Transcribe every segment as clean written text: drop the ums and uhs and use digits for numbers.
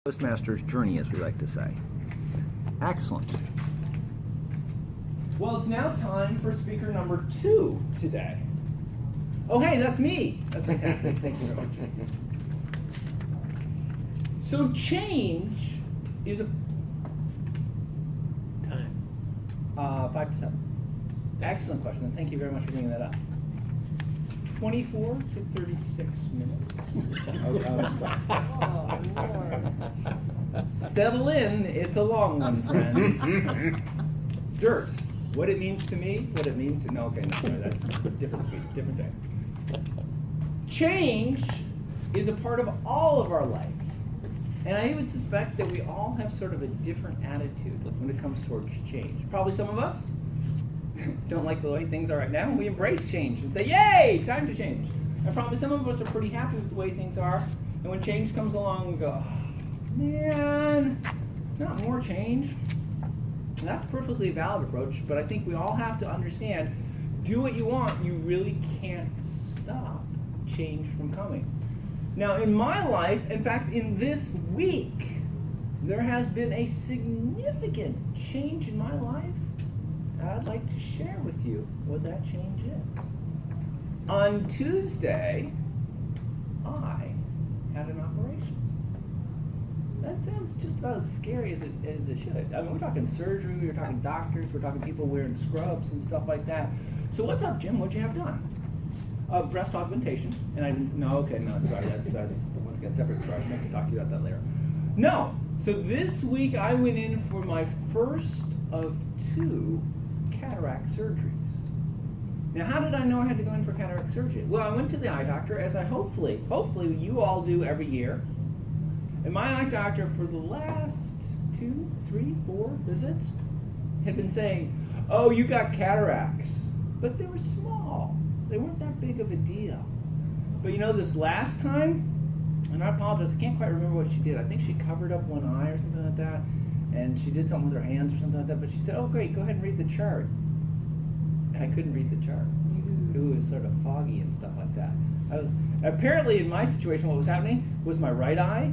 Toastmasters journey, as we like to say. Excellent. Well, it's now time for speaker number 2 today. Oh, hey, that's me. That's fantastic. Thank you very much. So change is a Time. 5 to 7. Excellent question, and thank you very much for bringing that up. 24 to 36 minutes. Settle in, it's a long one, friends. Dirt. What it means to me, what it means to, no, okay, no, sorry, that's different speech, different day. Change is a part of all of our life. And I would suspect that we all have sort of a different attitude when it comes towards change. Probably some of us don't like the way things are right now, and we embrace change and say, yay, time to change. And probably some of us are pretty happy with the way things are, and when change comes along, we go, oh, man, not more change. And that's a perfectly valid approach, but I think we all have to understand, do what you want, you really can't stop change from coming. Now, in my life, in fact, in this week, there has been a significant change in my life. I'd like to share with you what that change is. On Tuesday, I had an operation. That sounds just about as scary as it should. I mean, we're talking surgery, we're talking doctors, we're talking people wearing scrubs and stuff like that. So what's up, Jim? What'd you have done? Breast augmentation. And I didn't, no, okay, no, sorry, that's once again separate story. I meant to talk to you about that later. No, so this week I went in for my first of 2 cataract surgeries. Now, how did I know I had to go in for cataract surgery? Well, I went to the eye doctor, as I hopefully you all do every year. And my eye doctor for the last 2, 3, 4 visits had been saying, oh, you got cataracts. But they were small. They weren't that big of a deal. But you know, this last time, and I apologize, I can't quite remember what she did. I think she covered up one eye or something like that. And she did something with her hands or something like that, but she said, oh great, go ahead and read the chart. And I couldn't read the chart. It was sort of foggy and stuff like that. Apparently in my situation what was happening was my right eye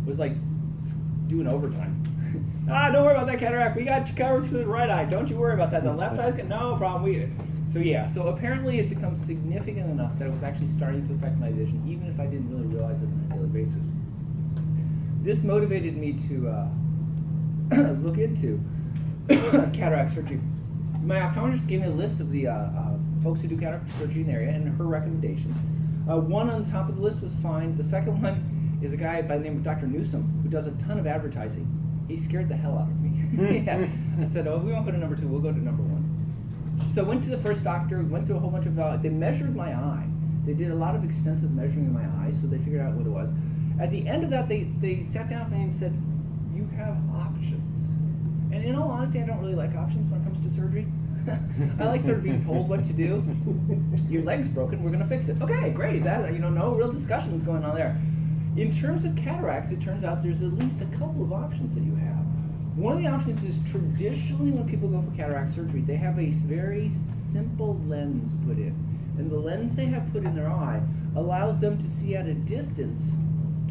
was like doing overtime. Don't worry about that cataract, we got you covered for the right eye, don't you worry about that. The left eye's got no problem. So apparently it becomes significant enough that it was actually starting to affect my vision, even if I didn't really realize it on a daily basis. This motivated me to look into cataract surgery. My optometrist gave me a list of the folks who do cataract surgery in the area and her recommendations. One on the top of the list was fine. The second one is a guy by the name of Dr. Newsom, who does a ton of advertising. He scared the hell out of me. Yeah. I said, oh, we won't go to number 2, we'll go to number 1. So I went to the first doctor, went through a whole bunch of, they measured my eye. They did a lot of extensive measuring of my eyes, so they figured out what it was. At the end of that, they sat down with me and said, you have options. And in all honesty, I don't really like options when it comes to surgery. I like sort of being told what to do. Your leg's broken, we're gonna fix it. Okay, great, that, no real discussions going on there. In terms of cataracts, it turns out there's at least a couple of options that you have. One of the options is traditionally when people go for cataract surgery, they have a very simple lens put in. And the lens they have put in their eye allows them to see at a distance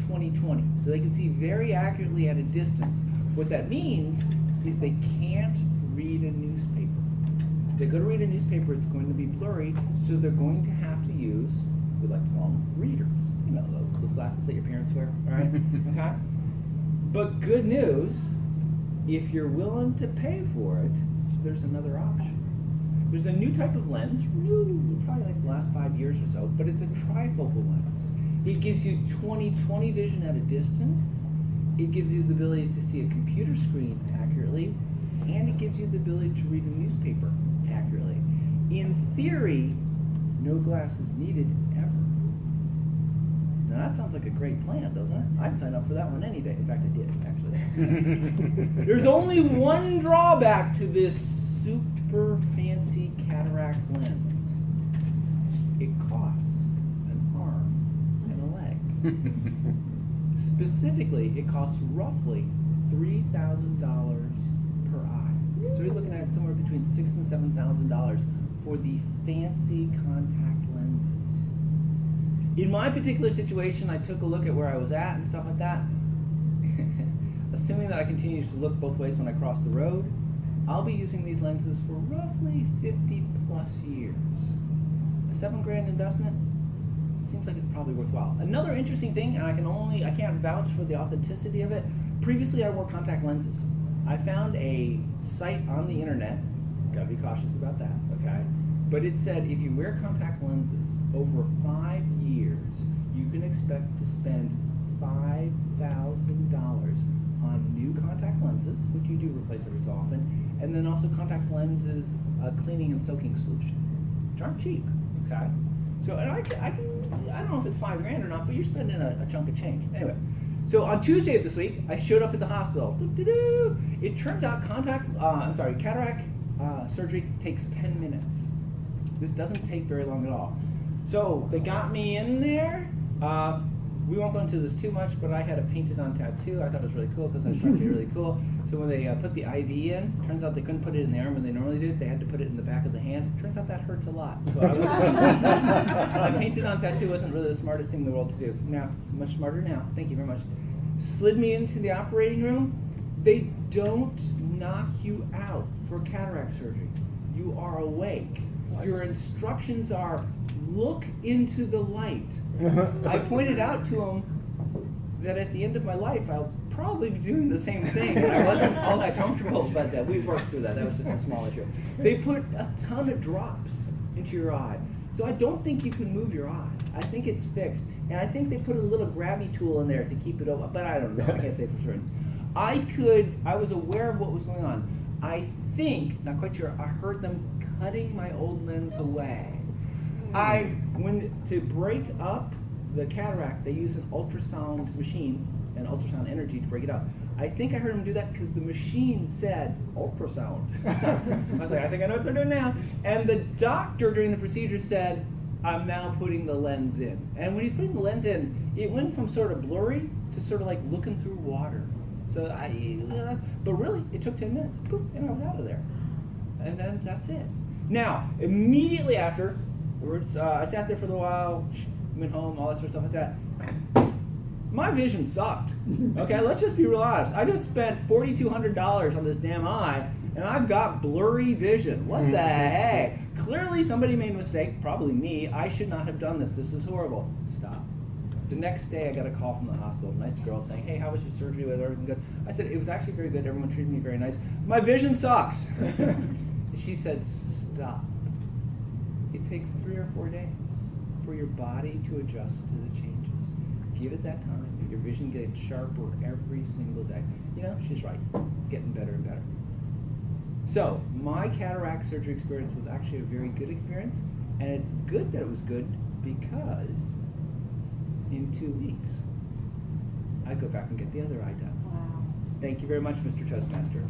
20/20. So they can see very accurately at a distance. What that means is they can't read a newspaper. If they go to read a newspaper, it's going to be blurry, so they're going to have to use, we like to call them readers. You know, those glasses that your parents wear, all right? Okay? But good news, if you're willing to pay for it, there's another option. There's a new type of lens, probably like the last 5 years or so, but it's a trifocal lens. It gives you 20/20 vision at a distance. It gives you the ability to see a computer screen accurately, and it gives you the ability to read a newspaper accurately. In theory, no glasses needed ever. Now that sounds like a great plan, doesn't it? I'd sign up for that one any day. In fact, I did, actually. There's only one drawback to this super fancy cataract lens. It costs an arm and a leg. Specifically, it costs roughly $3,000 per eye. So you're looking at somewhere between $6,000 and $7,000 for the fancy contact lenses. In my particular situation, I took a look at where I was at and stuff like that. assuming that I continue to look both ways when I cross the road, I'll be using these lenses for roughly 50 plus years. A $7,000 investment seems like it's probably worthwhile. Another interesting thing, and I can't vouch for the authenticity of it. Previously, I wore contact lenses. I found a site on the internet, gotta be cautious about that, okay? But it said if you wear contact lenses over 5 years, you can expect to spend $5,000 on new contact lenses, which you do replace every so often, and then also contact lenses cleaning and soaking solution, which aren't cheap, okay? So, and I don't know if it's $5,000 or not, but you're spending a chunk of change. Anyway, so on Tuesday of this week, I showed up at the hospital. It turns out cataract surgery takes 10 minutes. This doesn't take very long at all. So they got me in there. We won't go into this too much, but I had a painted on tattoo. I thought it was really cool because I thought it would be really cool. So when they put the IV in, turns out they couldn't put it in the arm when they normally do it. They had to put it in the back of the hand. Turns out that hurts a lot. So my painted on tattoo wasn't really the smartest thing in the world to do. Now, it's much smarter now. Thank you very much. Slid me into the operating room. They don't knock you out for cataract surgery. You are awake. Your instructions are look into the light. I pointed out to him that at the end of my life, I'll probably be doing the same thing. And I wasn't all that comfortable, but we worked through that. That was just a small issue. They put a ton of drops into your eye. So I don't think you can move your eye. I think it's fixed. And I think they put a little grabby tool in there to keep it open, but I don't know. I can't say for certain. I was aware of what was going on. I think, not quite sure, I heard them cutting my old lens away. To break up the cataract, they use an ultrasound machine and ultrasound energy to break it up. I think I heard them do that because the machine said ultrasound. I was like, I think I know what they're doing now. And the doctor during the procedure said, I'm now putting the lens in. And when he's putting the lens in, it went from sort of blurry to sort of like looking through water. So but really, it took 10 minutes, poof, and I was out of there. And then that's it. Now, immediately after, I sat there for a little while, went home, all that sort of stuff like that. My vision sucked. Okay, let's just be real honest. I just spent $4,200 on this damn eye, and I've got blurry vision. What the heck? Clearly somebody made a mistake, probably me. I should not have done this. This is horrible. Stop. The next day I got a call from the hospital, a nice girl saying, hey, how was your surgery? Was everything good? I said, it was actually very good. Everyone treated me very nice. My vision sucks. She said, stop. It takes 3 or 4 days for your body to adjust to the changes. Give it that time. Your vision gets sharper every single day. You know, she's right. It's getting better and better. So, my cataract surgery experience was actually a very good experience. And it's good that it was good because in 2 weeks, I go back and get the other eye done. Wow. Thank you very much, Mr. Toastmaster.